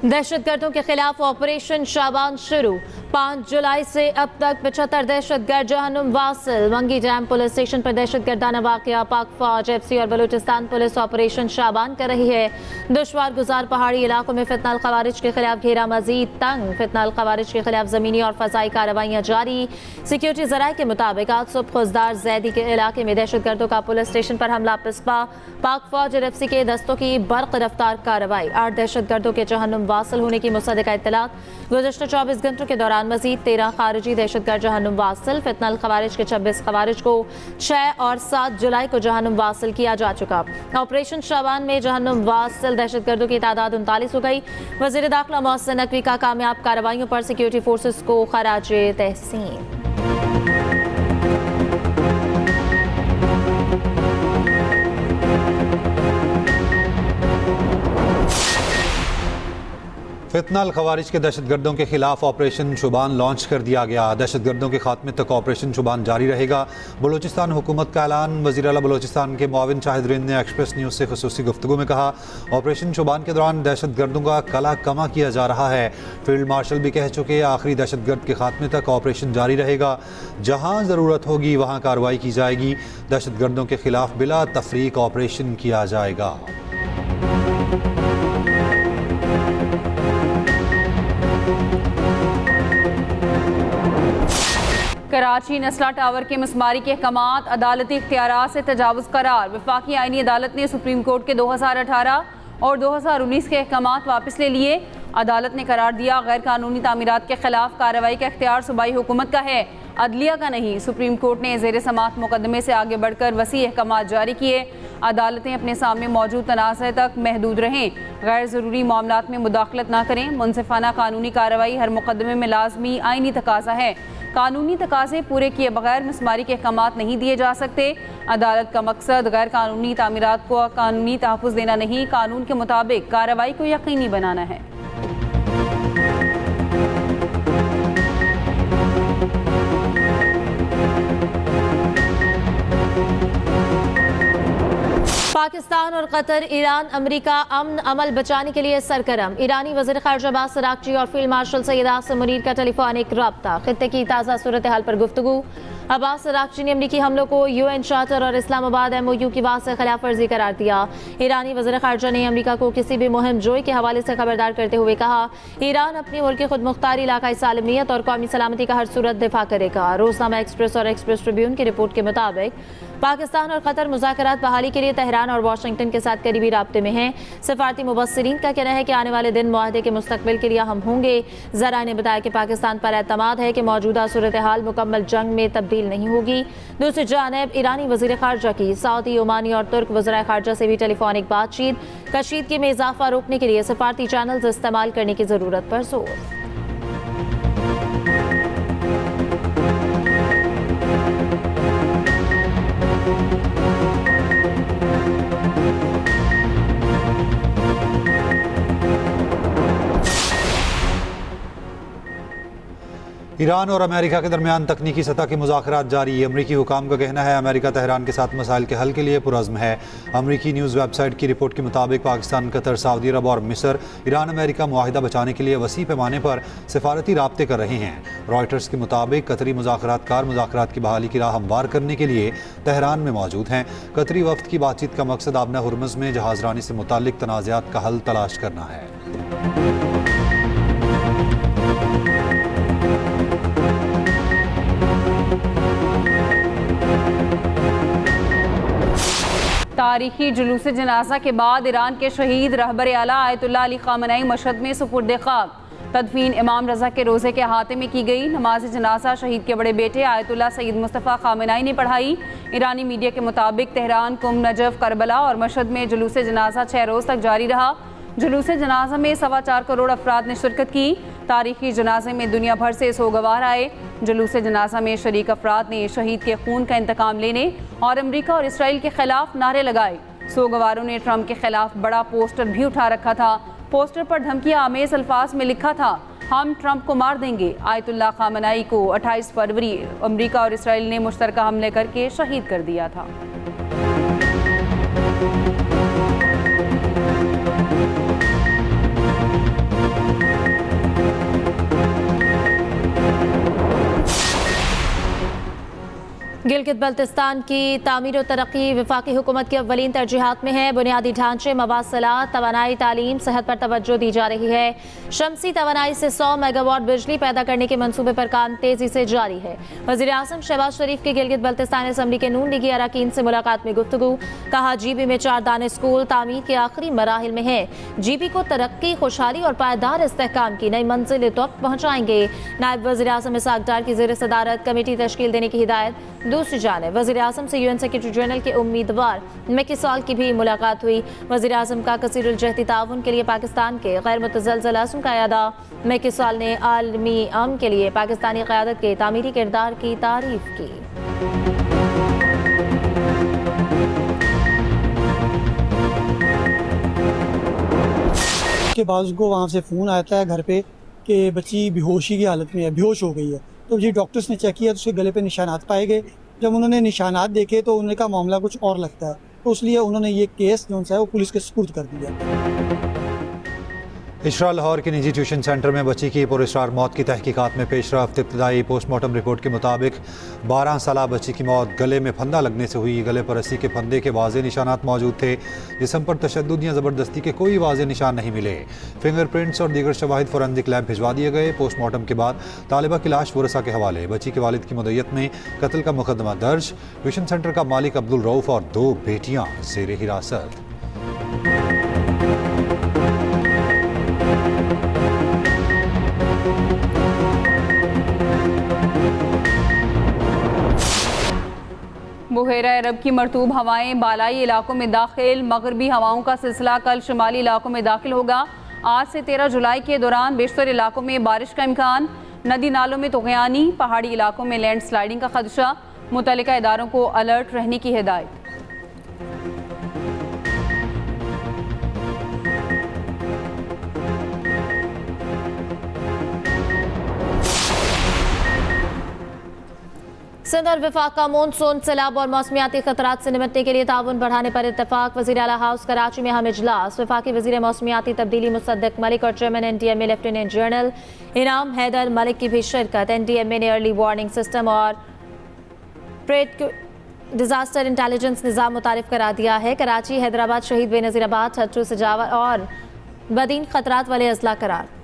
दहशतगर्दों के खिलाफ ऑपरेशन शाबान शुरू। 5 जुलाई से अब तक 75 दहशतगर्द जहन्नुम वासिल। मंगी डैम पुलिस स्टेशन पर दहशतगर्दाना वाकया। पाक फौज, एफसी और बलूचिस्तान पुलिस ऑपरेशन शाबान कर रही है। दुश्वार गुजार पहाड़ी इलाकों में फितनाल खवारिज के खिलाफ घेरा मजीद तंग। फितनाल खवारिज के खिलाफ जमीनी और फजाई कार्रवाइयाँ जारी। सिक्योरिटी जराये के मुताबिक आज सुबह खुजदार जैदी के इलाके में दहशतगर्दों का पुलिस स्टेशन पर हमला पिस्पा। पाक फौज और एफसी के दस्तों की बर्क रफ्तार कार्रवाई। 8 दहशतगर्दों के जहन्नुम वासिल होने की मुसद्दका इत्तलात। गुज़श्ता 24 घंटों के दौरान मजीद 13 खारिजी दहशतगर्द जहन्नुम वासिल। फितनाल खवारिज के 26 खवारिज को 6 और 7 जुलाई को जहन्नुम वासिल किया जा चुका। ऑपरेशन शाबान में जहन्नुम वासिल दहशतगर्दों की तादाद 39 हो गई। वज़ीर दाखिला मोहसिन नकवी का कामयाब कार्रवाइयों पर सिक्योरिटी फोर्सेस को खराजे तहसीन। फितनाल खवारिज के दहशतगर्दों के खिलाफ ऑपरेशन शुबान लॉन्च कर दिया गया। दहशतगर्दों के खात्मे तक ऑपरेशन शुबान जारी रहेगा। बलूचिस्तान हुकूमत का ऐलान। वज़ीर आला बलूचिस्तान के मुआविन शाहिद ने एक्सप्रेस न्यूज़ से खुसूसी गुफ्तगू में कहा, ऑपरेशन शुबान के दौरान दहशतगर्दों का कला कमा किया जा रहा है। फील्ड मार्शल भी कह चुके आखिरी दहशतगर्द के खात्मे तक ऑपरेशन जारी रहेगा। जहाँ ज़रूरत होगी वहाँ कार्रवाई की जाएगी। दहशतगर्दों के खिलाफ बिला तफरीक ऑपरेशन किया जाएगा। कराची नस्ला टावर के मसमारी के अहकामात अदालती इख्तियारात से तजावुज़ करार। वफाकी आईनी अदालत ने सुप्रीम कोर्ट के 2018 और 2019 के अहकामात वापस ले लिए। अदालत ने करार दिया, गैर कानूनी तामीरात के खिलाफ कार्रवाई का इख्तियार सूबाई हुकूमत का है, अदलिया का नहीं। सुप्रीम कोर्ट ने ज़ेर समाअत मुकदमे से आगे बढ़कर वसी अहकामात जारी किए। अदालतें अपने सामने मौजूद तनाज़े तक महदूद रहें, गैर ज़रूरी मामलात में मुदाखलत ना करें। मुनसिफाना कानूनी कार्रवाई हर मुकदमे में लाजमी आईनी तकाजा है। कानूनी तकाजे पूरे किए बगैर मसमारी के अहकामात नहीं दिए जा सकते। अदालत का मकसद गैर कानूनी तामीरात को कानूनी तहफ़्फ़ुज़ देना नहीं, कानून के मुताबिक कार्रवाई को यकीनी बनाना है। पाकिस्तान और कतर, ईरान, अमेरिका अमन अमल बचाने के लिए सरगर्म। ईरानी वज़ीर ख़ारिजा अब्बास अराग़ची और फील्ड मार्शल सैयद आसिम मुनीर का टेलीफोनिक रब्ता। खित्ते की ताज़ा सूरत हाल पर गुफ्तगू। अब्बास अराग़ची ने अमरीकी हमलों को UN चार्टर और इस्लामाबाद MOU की बात से खिलाफ वर्जी करार दिया। ईरानी वज़ीर ख़ारिजा ने अमरीका को किसी भी मुहिम जोई के हवाले से खबरदार करते हुए कहा, ईरान अपनी मुल्क की खुद मुख्तारी, इलाकाई सालमियत और कौमी सलामती का हर सूरत दिफा करेगा। रोज़नामा एक्सप्रेस और एक्सप्रेस ट्रिब्यून की रिपोर्ट के मुताबिक पाकिस्तान और कतर मुज़ाकरात बहाली के लिए तेहरान और वाशिंगटन के साथ करीबी राब्ते में हैं। सफारती मुबस्सिरीन का कहना है कि आने वाले दिन मुआहदे के मुस्तकबिल के लिए अहम होंगे। ज़राए ने बताया कि पाकिस्तान पर एतमाद है कि मौजूदा सूरत हाल मुकम्मल जंग में तब्दील नहीं होगी। दूसरी जानिब ईरानी वज़ीर ख़ारिजा की सऊदी, ओमानी और तुर्क वज़राए ख़ारिजा से भी टेलीफोनिक बातचीत। कशीदगी में इजाफा रोकने के लिए सफारती चैनल्स इस्तेमाल करने की ज़रूरत पर जोर। ईरान और अमेरिका के दरमियान तकनीकी सतह के मुज़ाकरात जारी। अमरीकी हुकाम का कहना है अमेरिका तेहरान के साथ मसाइल के हल के लिए पुरज़्म है। अमरीकी न्यूज़ वेबसाइट की रिपोर्ट के मुताबिक पाकिस्तान, कतर, सऊदी अरब और मिस्र ईरान अमेरिका मुआहिदा बचाने के लिए वसी पैमाने पर सिफारती राब्ते कर रहे हैं। रॉयटर्स के मुताबिक कतरी मुज़ाकरातकार मुज़ाकरात की बहाली की राह हमवार करने के लिए तेहरान में मौजूद हैं। कतरी वफ्द की बातचीत का मकसद आबना हुर्मुज़ में जहाज़रानी से मुताल्लिक तनाज़ात का हल तलाश करना है। तारीखी जुलूस जनाजा के बाद ईरान के शहीद रहबर आला आयतुल्लाह अली ख़ामेनी मशहद में सुपुर्द खाक। तदफीन इमाम रज़ा के रोज़े के अहाते में की गई। नमाज जनाजा शहीद के बड़े बेटे आयतुल्लाह सईद मुस्तफ़ा ख़ामेनी ने पढ़ाई। ईरानी मीडिया के मुताबिक तेहरान, कुम, नजफ, करबला और मशहद में जुलूस जनाजा 6 रोज़ तक जारी रहा। जुलूस जनाजा में 4.25 करोड़ अफराद ने शिरकत की। तारीखी जनाजे में दुनिया भर से सोगवार आए। जुलूस जनाजा में शरीक अफराद ने शहीद के खून का इंतकाम लेने और अमरीका और इसराइल के खिलाफ नारे लगाए। सोगवारों ने ट्रंप के खिलाफ बड़ा पोस्टर भी उठा रखा था। पोस्टर पर धमकियां आमेज अल्फाज में लिखा था, हम ट्रंप को मार देंगे। आयतुल्लाह ख़ामेनी को 28 फरवरी अमरीका और इसराइल ने मुश्तरका हमले करके शहीद कर दिया था। गिलगित बल्तिस्तान की तामीर और तरक्की वफाकी हुकूमत की अव्वलीन तरजीहात में है। बुनियादी ढांचे, मवासलात, तवानाई, तालीम, सेहत पर तवज्जो दी जा रही है। शमसी तवानाई से 100 मेगावाट बिजली पैदा करने के मंसूबे पर काम तेजी से जारी है। वज़ीर आज़म शहबाज शरीफ की गिलगित बल्तिस्तान असम्बली के नून लीगी अरकान से मुलाकात में गुफ्तगू। कहा, जीबी में 4 दाने स्कूल तामीर के आखिरी मराहिल में है। जीबी को तरक्की, खुशहाली और पायदार इस्तेहकाम की नई मंजिल तक पहुँचाएंगे। नायब वज़ीर आज़म इसहाक डार की ज़ेर सदारत कमेटी तश्कील देने की हिदायत। दूसरी जानिब वज़ीर आज़म से UN सेक्रेटरी जनरल के उम्मीदवार मैकी सॉल की भी मुलाकात हुई। वज़ीर आज़म का कसीरुल जहती ताउन के लिए पाकिस्तान के गैर मुतज़लज़ल आज़म का अदा। मैकी सॉल ने आलमी अमन के लिए पाकिस्तानी क़यादत के तामीरी किरदार की तारीफ की। के बाद उसको वहाँ से फ़ोन आता है घर पे कि बच्ची बेहोशी की हालत में है, बेहोश हो गई है। तो जी डॉक्टर्स ने चेक किया तो उसके गले पे निशानात पाए गए। जब उन्होंने निशानात देखे तो उन्होंने कहा मामला कुछ और लगता है, तो इसलिए उन्होंने ये केस जो है वो पुलिस के सुपुर्द कर दिया। इशरा लाहौर के निजी ट्यूशन सेंटर में बच्ची की पुरस्कार मौत की तहकीकात में पेशरफ्त। इब्तदाई पोस्टमार्टम रिपोर्ट के मुताबिक 12 साला बच्ची की मौत गले में फंदा लगने से हुई। गले पर रस्सी के फंदे के वाज़े निशानात मौजूद थे। जिस्म पर तशद्दुद या ज़बरदस्ती के कोई वाज़े निशान नहीं मिले। फिंगरप्रिंट्स और दीगर शवाहिद फोरेंसिक लैब भिजवा दिए गए। पोस्टमार्टम के बाद तालिबा की लाश वरसा के हवाले। बच्ची के वालिद की मुद्दत में कत्ल का मुकदमा दर्ज। ट्यूशन सेंटर का मालिक अब्दुल रऊफ और 2 बेटियाँ ज़ेर हिरासत। बुहेरा अरब की मरतूब हवाएं बालाई इलाकों में दाखिल। मगरबी हवाओं का सिलसिला कल शुमाली इलाकों में दाखिल होगा। आज से 13 जुलाई के दौरान बेशतर इलाकों में बारिश का इम्कान। नदी नालों में तुग़यानी, पहाड़ी इलाकों में लैंड स्लाइडिंग का खदशा। मुतल्लिका इदारों को अलर्ट रहने की हिदायत। सिंध और वफाक का मानसून, सैलाब और मौसमियाती खतरात से निपटने के लिए ताउन बढ़ाने पर इत्तफाक। वज़ीर आला हाउस कराची में हम इजलास। वफाकी वज़ीर मौसमियाती तब्दीली मुसद्दिक मलिक और चेयरमैन NDMA लेफ्टिनेंट जनरल इनाम हैदर मलिक की भी शिरकत। NDMA ने अर्ली वार्निंग सिस्टम और डिजास्टर इंटेलिजेंस निज़ाम मुतारिफ करा दिया है। कराची, हैदराबाद, शहीद बेनज़ीराबाद, छट्टू, सजावर और बदीन खतरात वाले अजला करार।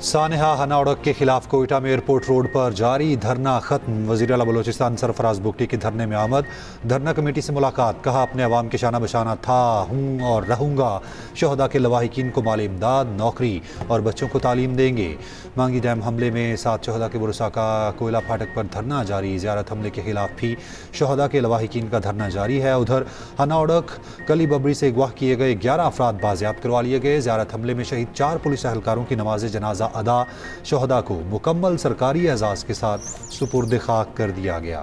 सानेहा हना उड़क के खिलाफ कोयटा में एयरपोर्ट रोड पर जारी धरना खत्म। वज़ीर आला बलोचिस्तान सरफराज बुगटी की धरने में आमद। धरना कमेटी से मुलाकात। कहा, अपने अवाम के शाना बशाना था, हूँ और रहूँगा। शहदा के लवाहिकीन को माली इमदाद, नौकरी और बच्चों को तालीम देंगे। मांगी डैम हमले में 7 शहदा के बुरसा का कोयला फाटक पर धरना जारी। ज़ियारत हमले के खिलाफ भी शहदा के लवाहिकीन का धरना जारी है। उधर हना उड़क कली बबरी से अगवा किए गए 11 अफराद बाजियाब करवा लिए गए। ज़ियारत हमले में शहीद 4 पुलिस एहलकारों की नमाज जनाजा अदा। शहदा को मुकम्मल सरकारी एजाज के साथ सुपुर्द खाक कर दिया गया।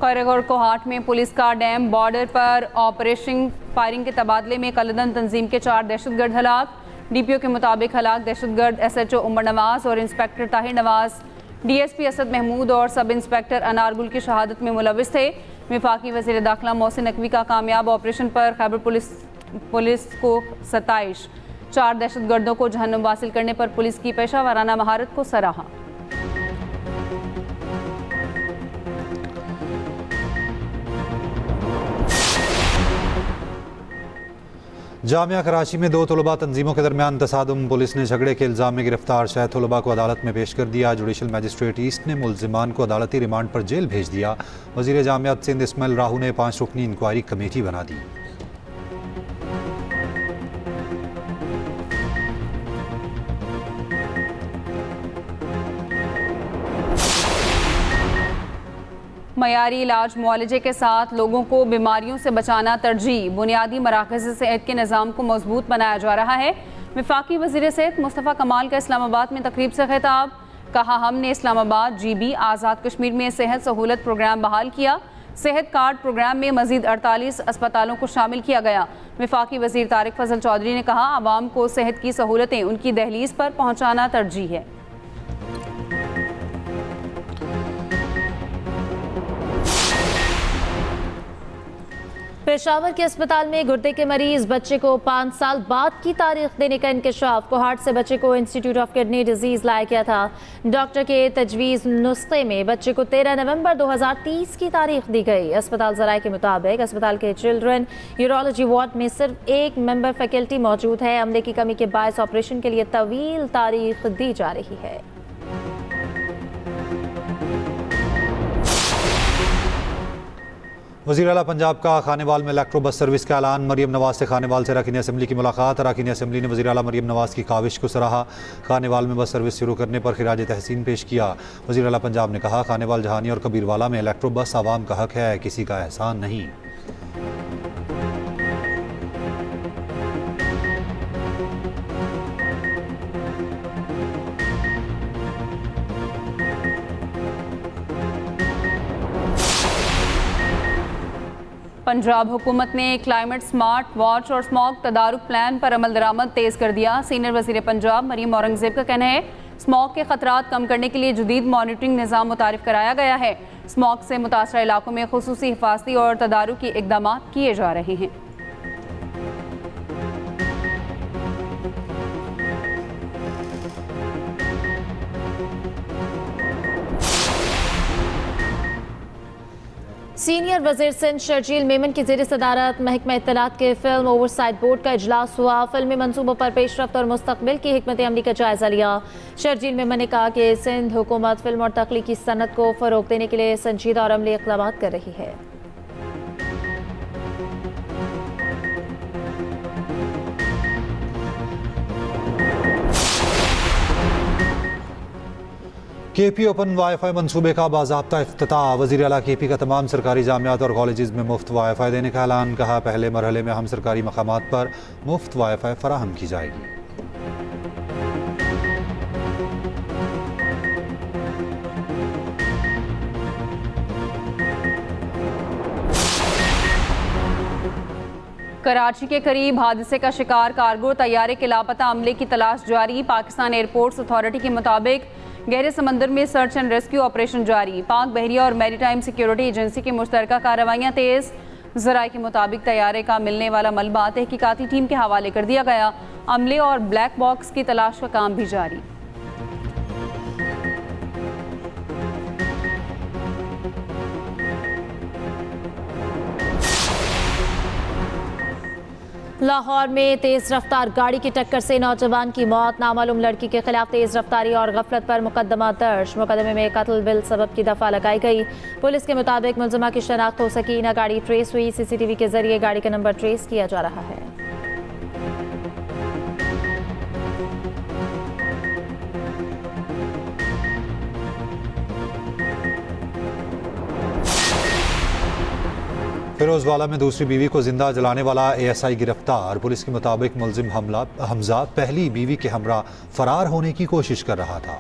करगौर कोहाट में पुलिस का डैम बॉर्डर पर ऑपरेशन फायरिंग के तबादले में कलदन तंजीम के 4 दहशतगर्द हलाक। DPO के मुताबिक हलाक दहशतगर्द SHO उमर नवाज और इंस्पेक्टर ताहिर नवाज DSP असद महमूद और सब इंस्पेक्टर अनारगुल की शहादत में मुलविस थे। वफाकी वज़ीर दाखिला मोहसिन नकवी का कामयाब ऑपरेशन पर खैबर पुलिस को 27 4 दहशतगर्दों को जहन्नुम वासिल करने पर पुलिस की पेशा वाराना महारत को सराहा। जामिया कराची में 2 तलबा तंजीमों के दरमियान तसादुम। पुलिस ने झगड़े के इल्ज़ाम में गिरफ्तार 6 तलबा को अदालत में पेश कर दिया। जुडिशल मजिस्ट्रेट ईस्ट ने मुल्जिमान को अदालती रिमांड पर जेल भेज दिया। वज़ीर जामियात सिंध इस्माइल राहू ने 5 रुकनी इंक्वायरी कमेटी बना दी। मयारी इलाज मुआलजे के साथ लोगों को बीमारियों से बचाना तरजीह। बुनियादी मराकज़ सेहत के निज़ाम को मजबूत बनाया जा रहा है। वफाकी वज़ीर सेहत मुस्तफ़ा कमाल का इस्लामाबाद में तकरीब से खिताब। कहा, हमने इस्लामाबाद GB आज़ाद कश्मीर में सेहत सहूलत प्रोग्राम बहाल किया। सेहत कार्ड प्रोग्राम में मजीद 48 अस्पतालों को शामिल किया गया। वफाकी वजीर तारिक फजल चौधरी ने कहा, आवाम को सेहत की सहूलतें उनकी दहलीज पर पहुँचाना तरजीह है। पेशावर के अस्पताल में गुर्दे के मरीज बच्चे को 5 साल बाद की तारीख देने का इंकशाफ। कोहाट से बच्चे को इंस्टीट्यूट ऑफ किडनी डिजीज लाया गया था। डॉक्टर के तजवीज़ नुस्खे में बच्चे को 13 नवंबर 2030 की तारीख दी गई। अस्पताल ज़राए के मुताबिक अस्पताल के चिल्ड्रन यूरोलॉजी वार्ड में सिर्फ एक मेंबर फैकल्टी मौजूद है। अमले की कमी के बायस ऑपरेशन के लिए तवील तारीख दी जा रही है। वज़ीर आला पंजाब का खानेवाल में इलेक्ट्रो बस सर्विस का ऐलान। मरीम नवाज से खानेवाल से अरकान असम्बली की मुलाकात। अरकान असम्बली ने वज़ीर आला मरीम नवाज की काविश को सराहा। खानेवाल में बस सर्विस शुरू करने पर खिराज तहसीन पेश किया। वज़ीर आला पंजाब ने कहा, खानेवाल, जहानी और कबीरवाला में इलेक्ट्रो बस आवाम का हक है, किसी का एहसान नहीं। पंजाब हुकूमत ने क्लाइमेट स्मार्ट वॉच और स्मॉग तदारुक प्लान पर अमल दरामद तेज़ कर दिया। सीनियर वज़ीर पंजाब मरीम औरंगज़ेब का कहना है, स्मॉग के खतरात कम करने के लिए जदीद मॉनिटरिंग निज़ाम मुतारिफ कराया गया है। स्मॉग से मुतासरा इलाकों में खुसूसी हिफाजती और तदारुकी इक़दाम किए जा रहे हैं। सीनियर वज़ीर सिंध शर्जील मेमन की ज़ेर सदारत महकमा इत्तलात के फिल्म ओवरसाइट बोर्ड का इजलास हुआ। फिल्मी मंसूबों पर पेशरफ्त और मुस्तकबिल की हिकमत अमली का जायजा लिया। शर्जील मेमन ने कहा कि सिंध हुकूमत फिल्म और तख्लीकी सनत को फ़रोग देने के लिए संजीदा और अमली इक़दाम कर रही है। KP ओपन वाईफाई मनसूबे का बाज़ाब्ता इफ्तिताह। वज़ीर आला KP का तमाम सरकारी जामियात और कॉलेजेस में मुफ्त वाईफाई देने का ऐलान। कहा, पहले मरहले में हम सरकारी मकामात पर मुफ्त वाईफाई फराहम की जाएगी। कराची के करीब हादसे का शिकार कार्गो तैयारे के लापता अमले की तलाश जारी। पाकिस्तान एयरपोर्ट्स अथॉरिटी के मुताबिक गहरे समंदर में सर्च एंड रेस्क्यू ऑपरेशन जारी। पाक बहरिया और मैरीटाइम सिक्योरिटी एजेंसी की मुश्तरका कार्रवाइयाँ तेज़। ज़राए के मुताबिक तैयारे का मिलने वाला मलबा तहकीकाती टीम के हवाले कर दिया गया। अमले और ब्लैक बॉक्स की तलाश का काम भी जारी। लाहौर में तेज रफ्तार गाड़ी की टक्कर से नौजवान की मौत। नामालूम लड़की के खिलाफ तेज रफ्तारी और गफलत पर मुकदमा दर्ज। मुकदमे में कत्ल बिल सबब की दफा लगाई गई। पुलिस के मुताबिक मुलजिमा की शनाख्त हो सकी न गाड़ी ट्रेस हुई। CCTV के जरिए गाड़ी का नंबर ट्रेस किया जा रहा है। फिरोजवाला में दूसरी बीवी को जिंदा जलाने वाला ASI गिरफ्तार। पुलिस के मुताबिक मुलजिम हमजा पहली बीवी के हमरा फरार होने की कोशिश कर रहा था।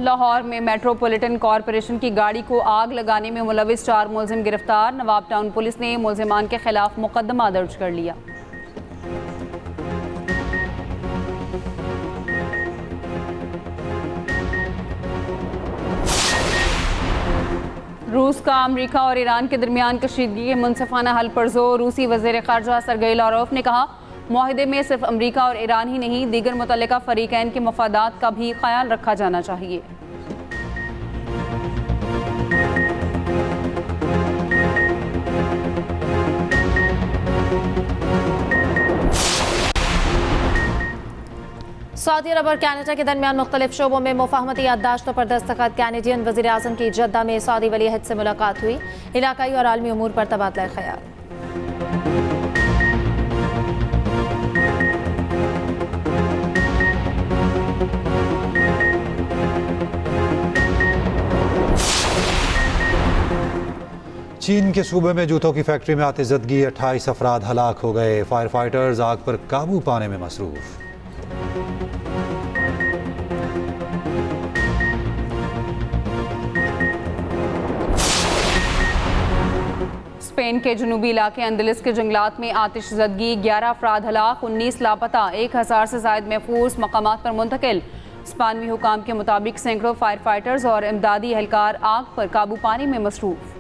लाहौर में मेट्रोपॉलिटन कॉरपोरेशन की गाड़ी को आग लगाने में मुलविस 4 मुलजिम गिरफ्तार। नवाब टाउन पुलिस ने मुलजिमान के खिलाफ मुकदमा दर्ज कर लिया। रूस का अमेरिका और ईरान के दरमियान कशीदगी के मुनसिफाना हल पर जोर। रूसी वज़ीर ख़ारजा सरगई लारोफ ने कहा, मुआहदे में सिर्फ अमेरिका और ईरान ही नहीं, दीगर मुतल्लिका फ़रीक़ैन के मफादात का भी ख्याल रखा जाना चाहिए। सऊदी अरब और कनाडा के दरमियान मुख्तलिफ शोबों में मुफाहमती याददाश्तों पर दस्तखत। कैनेडियन वज़ीर आज़म की जद्दा में सऊदी वली अहद से मुलाकात हुई। इलाकाई और आलमी उमूर पर तबादला ख्याल। चीन के सूबे में जूतों की फैक्ट्री में आतिशज़दगी, 28 अफराद हलाक हो गए। फायर फाइटर्स आग पर काबू पाने में मसरूफ। स्पेन के जनूबी इलाके अंदलस के जंगलात में आतिशज़दगी, 11 अफराद हलाक, 19 लापता, 1000 से ज़ायद महफूज मकामात पर मुंतकिल। स्पेनी हुकाम के मुताबिक सैकड़ों फायर फाइटर्स और इमदादी एहलकार आग पर काबू पाने में मसरूफ।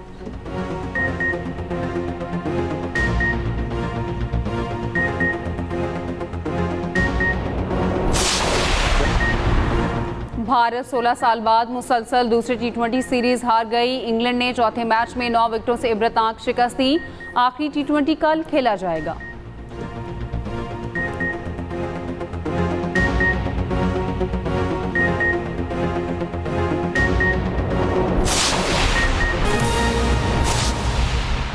भारत 16 साल बाद मुसलसल दूसरी T20 सीरीज हार गई। इंग्लैंड ने चौथे मैच में 9 विकेटों से इबरतनाक शिकस्त दी। आखिरी T20 कल खेला जाएगा।